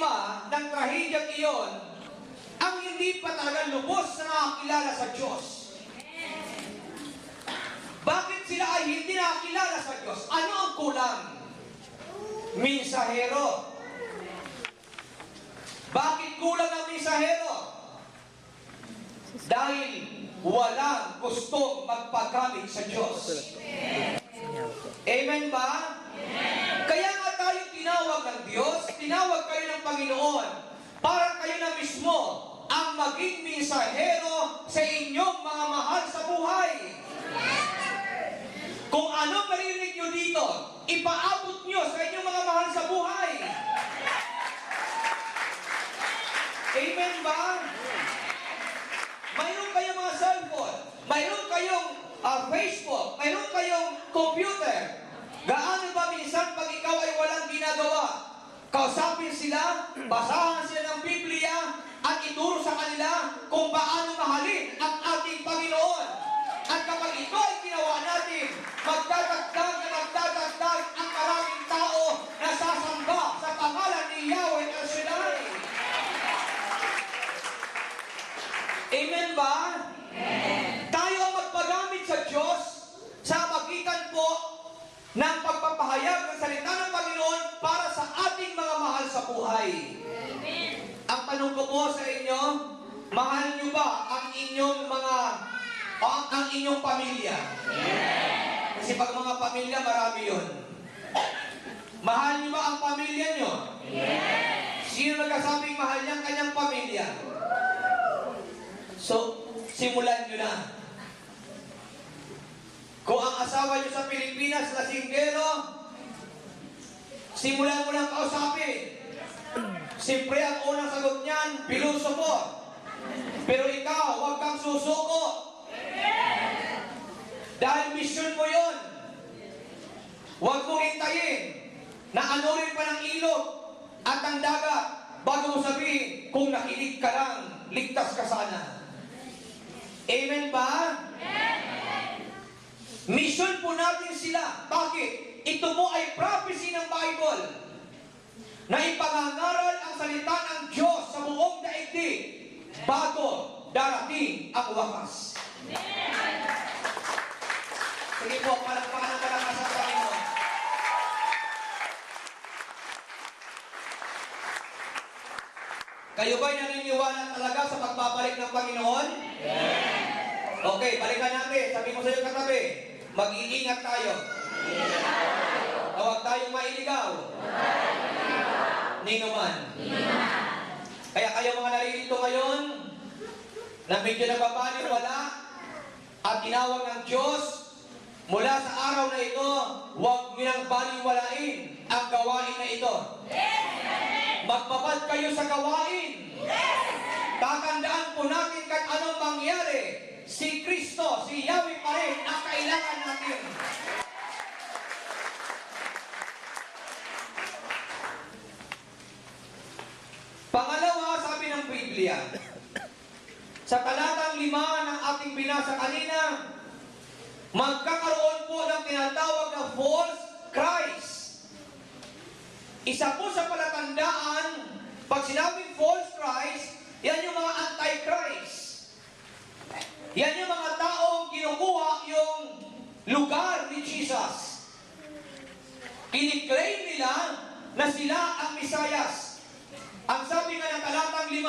biktima ng trahedyang iyon ang hindi pa talaga lubos na nakakilala sa Diyos. Bakit sila ay hindi nakakilala sa Diyos? Ano ang kulang? Minsahero. Bakit kulang ang minsahero? Dahil walang gustong magpagamit sa Diyos. Amen ba? Kaya nga tayo tinawag ng Diyos, tinawag kayo ng Panginoon, para kayo na mismo ang maging minsahero sa inyong mga mahal sa buhay. Kung ano marinig nyo dito, ipaabot nyo sa inyong mga mahal sa buhay. Amen ba? Mayroon kayong mga cellphone, mayroon kayong Facebook, mayroon kayong computer. Gaano ba minsan pag ikaw ay walang ginagawa, kausapin sila, basahan sila ng Biblia, at ituro sa kanila kung paano mahalin ang ating Panginoon. At kapag ito ay ginawa natin, magdadagdag na magdadagdag ang maraming tao na sasamba sa pangalan ni Yahweh El Shaddai. Amen ba? Amen. Tayo ang magpagamit sa Diyos sa magitan po ng pagpapahayag ng salita ng Panginoon para sa ating mga mahal sa buhay. Amen. Ang tanong ko po sa inyo, mahal niyo ba ang inyong ang inyong pamilya? Amen. Kasi pag mga pamilya, marami yun. Mahal niyo ba ang pamilya niyo? Amen. Sino nagkasabing mahal niya ang kanyang pamilya? So, simulan nyo na. Kung ang asawa nyo sa Pilipinas, lasinggero, simulan mo lang kausapin. Siyempre, ang unang sagot niyan, piluso mo. Pero ikaw, huwag kang susuko. Dahil mission mo yun. Huwag mong hintayin na anurin pa ng ilog at ang dagat bago mo sabihin, kung nakilig ka lang, ligtas ka sana. Amen ba? Amen. Mission po natin sila. Bakit? Ito po ay prophecy ng Bible na ipangangaral ang salita ng Diyos sa buong daigdig bago darating ang wakas. Amen. Sige po, palakpakan ng malakas ang Panginoon. Kayo ba'y naniniwala talaga sa pagbabalik ng Panginoon? Yes. Okay, balikan natin. Sabi mo sa iyong katabi, mag-iingat tayo. Huwag tayong mailigaw. Ninuman. Kaya kayo mga naririto ngayon, na medyo nababaliwala at tinawag ng Diyos, mula sa araw na ito, huwag niyo nang baliwalain ang gawain na ito. Magbabad kayo sa gawain. Tatandaan po natin kahit anong mangyari, si Kristo, si Yahweh pa rin ang kailangan natin. Pangalawa, sabi ng Biblia, sa talatang 5 ng ating binasa kanina, magkakaroon po ng tinatawag na false Christ. Isa po sa palatandaan, pag sinabing false Christ, yan yung mga anti-Christ. Yan yung mga taong kinukuha yung lugar ni Jesus. Kiniklaim nila na sila ang Misayas. Ang sabi nga ng talatang 5,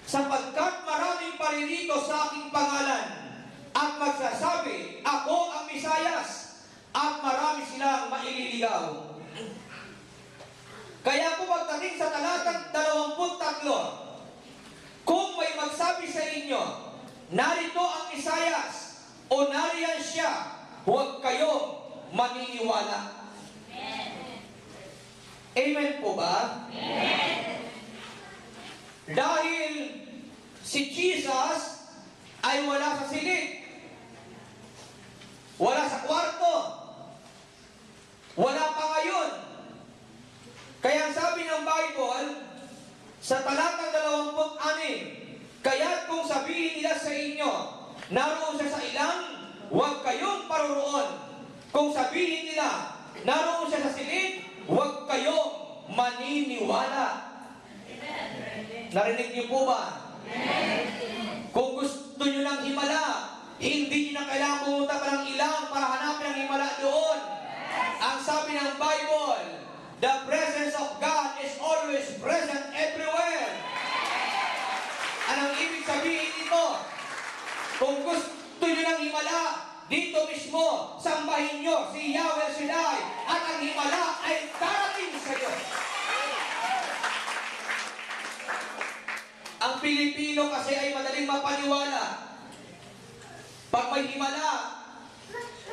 sapagkat maraming paririto sa aking pangalan at magsasabi, ako ang Misayas, at marami silang maililigaw. Kaya po pagdating sa talatang 23, kung may magsabi sa inyo, narito ang Misayas, o nariyan siya, huwag kayong maniniwala. Amen po ba? Amen. Dahil si Jesus ay wala sa silid, wala sa kwarto, wala pa ngayon. Kaya sabi ng Bible, sa talatang 26, kaya't kung sabihin nila sa inyo, naroon siya sa ilang, huwag kayong paroroon. Kung sabihin nila, naroon siya sa silid, huwag kayong maniniwala. Narinig niyo po ba? Kung gusto niyo ng himala, hindi niyo na kailangan pumunta pa ng ilang para hanapin ang himala doon. Ang sabi ng Bible, the presence of God is always present everywhere. Anong ibig sabihin nito? Kung gusto niyo ng himala, dito mismo, sambahin niyo si Yahweh Shaddai at ang himala ay darating sa iyo. Ang Pilipino kasi ay madaling mapaniwala. Pag may himala,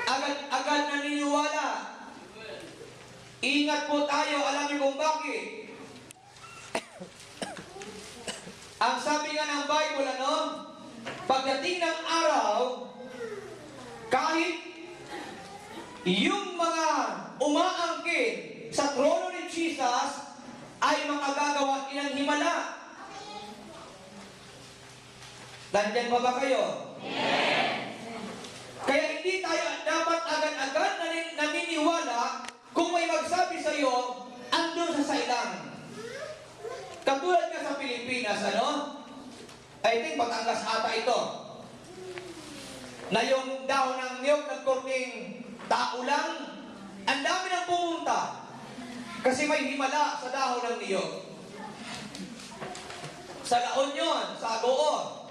agad-agad naniniwala. Ingat po tayo, alam niyo kung bakit. Ang sabi nga ng Bible, pagdating ng araw, kahit yung mga umaangkin sa trono ni Jesus ay makagagawa ng himala. Nandiyan pa ba kayo? Kaya hindi tayo dapat agad-agad naniniwala kung may magsabi sa iyo, andun sa sailang. Katulad nga sa Pilipinas, I think Batangas ata ito, na yung dahon ng niyog nagkorting tao lang, ang dami nang pumunta kasi may himala sa dahon ng niyog. Sa La Union, sa Agoo,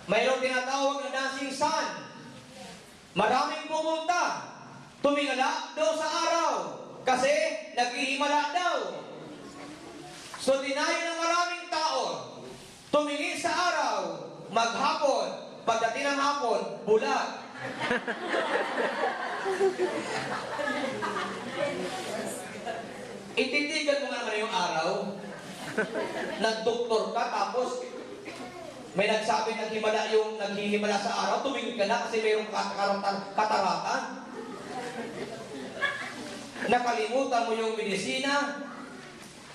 mayroong tinatawag na dancing sun. Maraming pumunta, tumingala daw sa araw kasi naghihimala daw. So dinayo ng maraming tao, tumingin sa araw, maghapon, pagdating ng hapon, bulag. Ititigan mo nga naman yung araw. Nagdoktor ka, tapos may nagsabi naghihimala sa araw, tumingin ka na kasi mayroong kataratan. Nakalimutan mo yung medisina,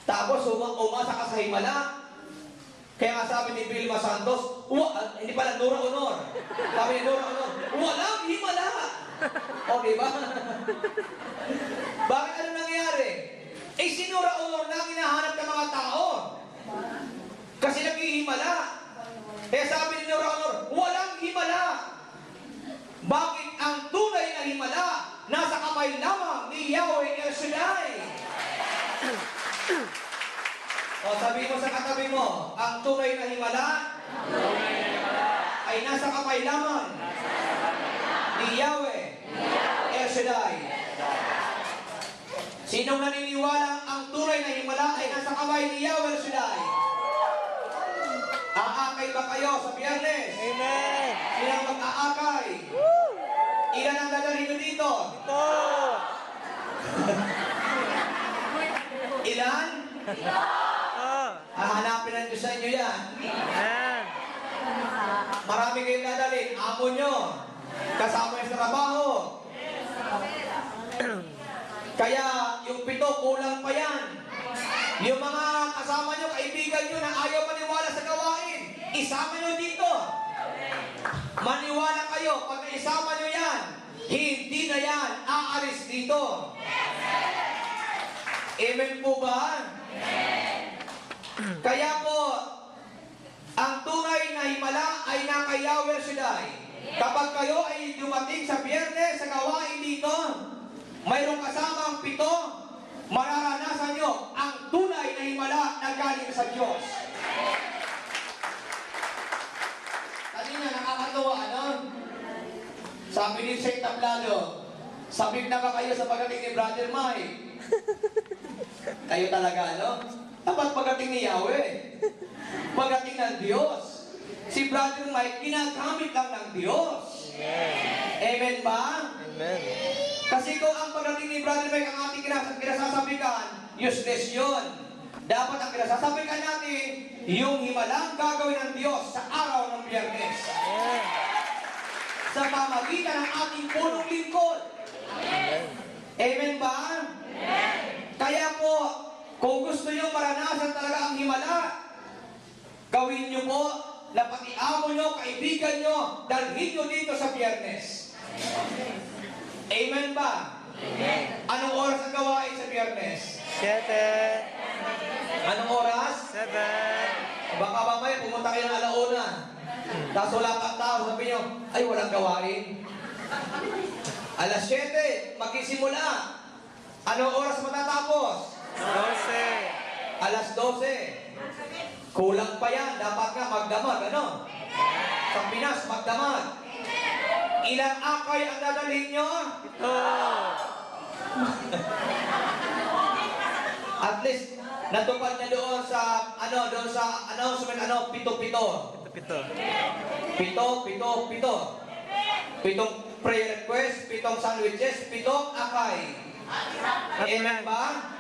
tapos umasa ka sa himala. Kaya nga sabi ni Vilma Santos, hindi pala, Nora Honor. Sabi ni Nora Honor, walang himala. O, diba? Bakit ano nangyari? Si Nora Honor na ang hinahanap ng mga tao. Kasi naghihimala. Kaya sabi ni Nora Honor, walang himala. Bakit ang tunay na himala nasa kamay lamang ni Yahweh El Shaddai? O sabi mo sa katabi mo, ang tunay na himala ay nasa kamay lamang ni Yahweh El Shaddai. Sinong naniniwala ang tunay na himala ay nasa kamay ni Yahweh El Shaddai? Aakay ba kayo sa Biyernes? Amen. Ilang mag-aakay? Ilan ang dadalhin nyo dito? Ito. Ilan? Hahanapin na Diyos sa inyo yan. Amen. Marami kayong dadalhin. Amo nyo. Kasama yung sa trabaho. Kaya yung 7, kulang pa yan. Yung mga kasama nyo, kaibigan nyo na ayaw maniwala sa gawain, isama nyo dito. Maniwala kayo, pag isama nyo yan, hindi na yan aalis dito. Amen po ba? Kaya po, ang tunay na himala ay nasa Yahweh Shaddai. Kapag kayo ay dumating sa Biyernes sa gawain dito, mayroong kasamang 7, mararanasan nyo ang tunay na himala na galing sa Diyos. Kanina nakakatawa, Sabi ni Saint Tablado, sabik na ba kayo sa pagdating ni Brother Mike? Kayo talaga, Dapat pagdating ni Yahweh. Pagdating ng Diyos. Si Brother Mike, ginagamit lang ng Diyos. Amen ba? Amen. Kasi kung ang pagdating ni Brother Mike ang ating kinasasabikan, useless yun. Dapat ang kinasasabikan natin, yung himalang gagawin ng Diyos sa araw ng Biyernes. Sa pamagitan ng ating punong lingkod. Amen ba? Kaya po, kung gusto nyo maranasan talaga ang himala, gawin nyo po, pati amo nyo, kaibigan nyo, dalhin nyo dito sa Biyernes. Amen ba? Amen. Anong oras ang gawain sa Biyernes? 7. Anong oras? 7. Tapos wala pang tao, sabi nyo, ay walang gawain. Alas 7, magsisimula. Anong oras matatapos? 12. Alas 12. Kulang pa yan, dapat nga magdamag, ano? Sa Pinas, magdamag. Ilang akay ang dadalhin nyo? Ito. At least, natupad na doon sa announcement, pito-pito. Ito. Pito. Pitong prayer request, pitong sandwiches, pitong akay. Amen ba?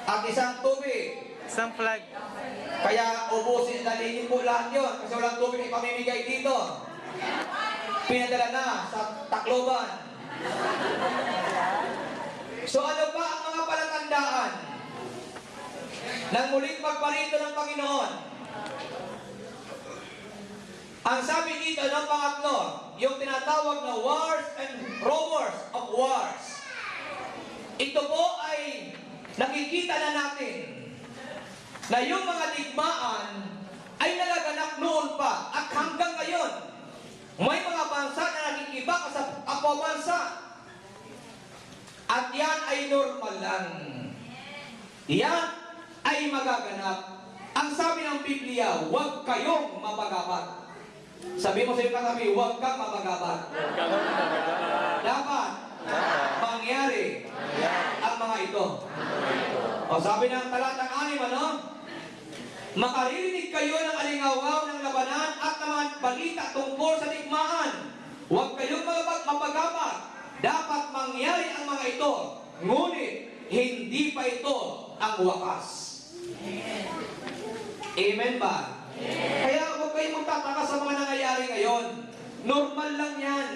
At isang tubig. Isang flag. Kaya ubusin, dalhin po lahat yun. Kasi walang tubig ipamimigay dito. Pinadala na sa Tacloban. So ano ba ang mga palatandaan ng muling pagparito ng Panginoon? Ang sabi dito ng pangatlo, yung tinatawag na wars and rumors of wars. Ito po ay nakikita na natin na yung mga digmaan ay nagaganap noon pa at hanggang ngayon. May mga bansa na nakikibaka sa kapwa bansa. At yan ay normal lang. Yan ay magaganap. Ang sabi ng Biblia, huwag kayong mapagabat. Sabi mo sa iyong katabi, huwag kang mapagabat. Dapat mangyari ang mga ito. O sabi ng talatang 6, ano? Makaririnig kayo ng alingawaw ng labanan at naman balita tungkol sa digmaan. Huwag kayong mapagabat. Dapat mangyari ang mga ito. Ngunit, hindi pa ito ang wakas. Amen ba? Kaya huwag kayong magtataka sa mga nangyayari ngayon. Normal lang yan.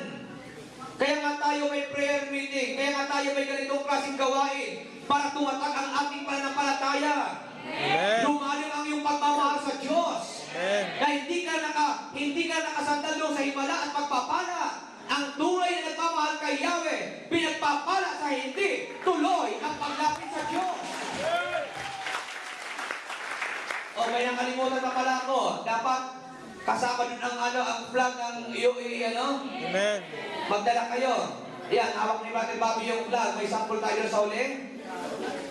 Kaya nga tayo may prayer meeting. Kaya nga tayo may ganitong klaseng gawain para tumatag ang ating pananampalataya. Amen. Lumalim ang iyong pagmamahal sa Diyos. Amen. Na hindi ka nakasandal doon sa himala at pagpapala. Ang tunay na nagmamahal kay Yahweh, pinagpapala sa hindi tuloy ang paglapit sa Diyos. O may nakalimutan pa pala ako. Dapat kasama din ang flag ng UAE, ano? Amen. Magdala kayo. Yan, hawak ni Brother Bobby yung flag. May sample tayo sa uli.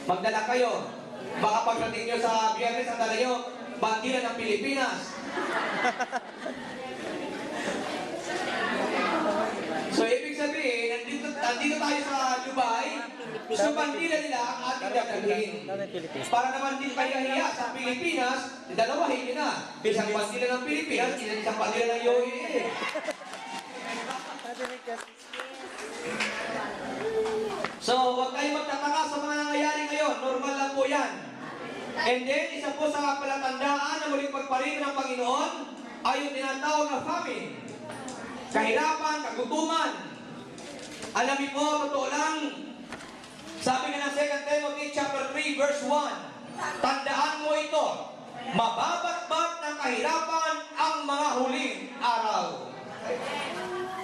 Magdala kayo. Baka pagdating nyo sa Biyernes, ang dala nyo, bandila ng Pilipinas. So, ibig sabihin, nandito tayo sa Dubai, so bandila nila ang ating dadalhin. Para naman din kayo hiya sa Pilipinas, dalawahin nyo na. Isang bandila ng Pilipinas, isang bandila ng UAE. So, huwag kayong magtataka sa mga nangyayari ngayon. Normal lang po yan. And then, isa po sa palatandaan na muling pagparito ng Panginoon ay yung tinatawag na famine. Kahirapan, kagutuman. Alam niyo po, totoo lang, sabi nga ng 2 Timothy chapter 3 verse 1, tandaan mo ito, mababatbat ng kahirapan ang mga huling araw.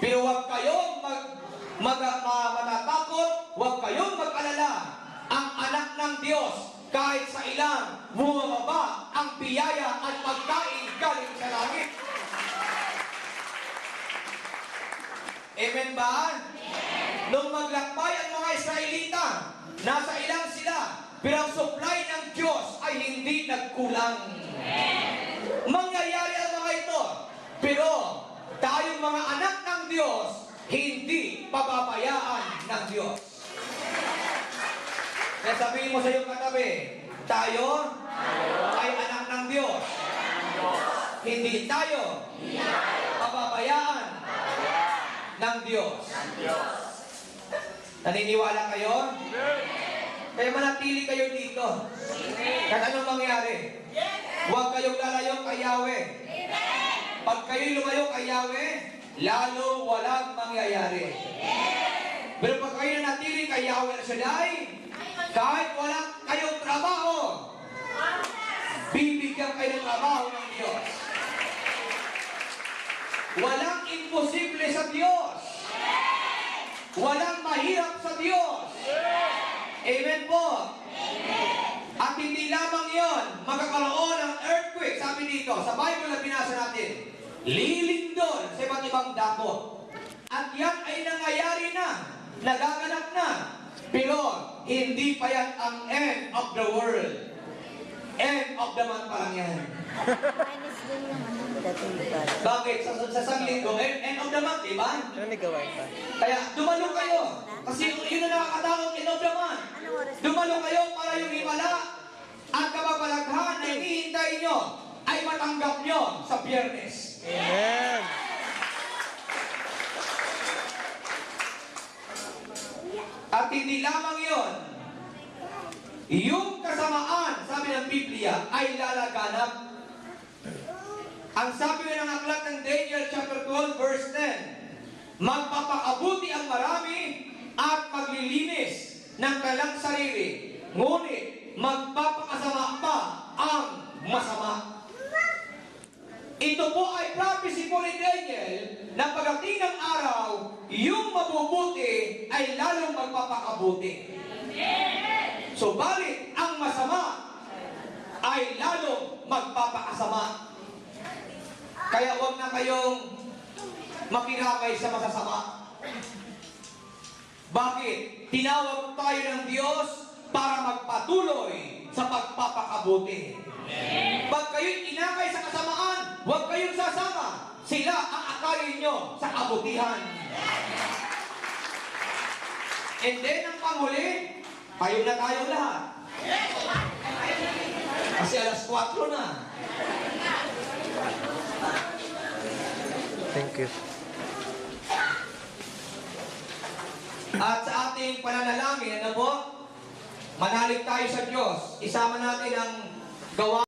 Pero huwag kayong matatakot, huwag kayong mag-alala. Ang anak ng Diyos, kahit sa ilang bumababa ang biyaya at pagkain galing sa langit. Amen ba? Nung maglakbay ang mga Israelita, nasa ilang sila, pero ang supply ng Diyos ay hindi nagkulang. Mangyayari ang mga ito, pero tayong mga anak ng Diyos, hindi pababayaan ng Diyos. Kaya sabihin mo sa iyong katabi, tayo ay anak ng Diyos. Hindi tayo pababayaan ng Diyos. Naniniwala kayo? Kaya manatili kayo dito. Kahit anong mangyari, huwag kayong lalayo kay Yahweh. Pag kayo'y lumayo kay Yahweh, lalo walang mangyayari. Pero pag kayo natili kay Yahweh na Shaddai, kahit walang kayong trabaho, bibigyan kayo ng trabaho ng Diyos. Walang imposible sa Diyos. Walang mahirap sa Diyos. Amen po. At hindi lamang yon, magkakaroon ng earthquake. Sabi dito, sa Bible na binasa natin, lilindol sa iba't ibang dako. At yan ay nangyayari na, nagaganap na. Pero hindi pa yan ang end of the world. End of the month pa lang yan. Minus din yung ano, dating lugar. Bakit? Sa isang linggo, end of the month, di ba? Ano may gawain pa? Kaya dumalo kayo. Kasi yun ang nakakatakot, end of the month. Anong oras? Dumalo kayo para yung himala at kababalaghan na hinihintay nyo ay matanggap nyo sa Biyernes. Amen. At hindi lamang yon, yung kasamaan, sabi ng Biblia, ay lalaganap. Ang sabi ng aklat ng Daniel chapter 12 verse 10, magpapakabuti ang marami at maglilinis ng kanilang sarili, ngunit magpapakasama pa ang masama. Ito po ay prophecy po ni Daniel na pagdating ng araw, yung mabubuti ay lalong magpapakabuti. So, balit ang masama ay lalong magpapakasama. Kaya huwag na kayong makirakay sa masasama. Bakit? Tinawag tayo ng Diyos para magpatuloy sa pagpapakabuti. Pag kayo'y inakay sa kasamaan, huwag kayong sasama. Sila ang akalin nyo sa kabutihan. And then ang panghuli, kayo na tayo lahat. Kasi alas 4 na. Thank you. At sa ating pananalangin, ano po? Manalig tayo sa Diyos. Isama natin ang gawa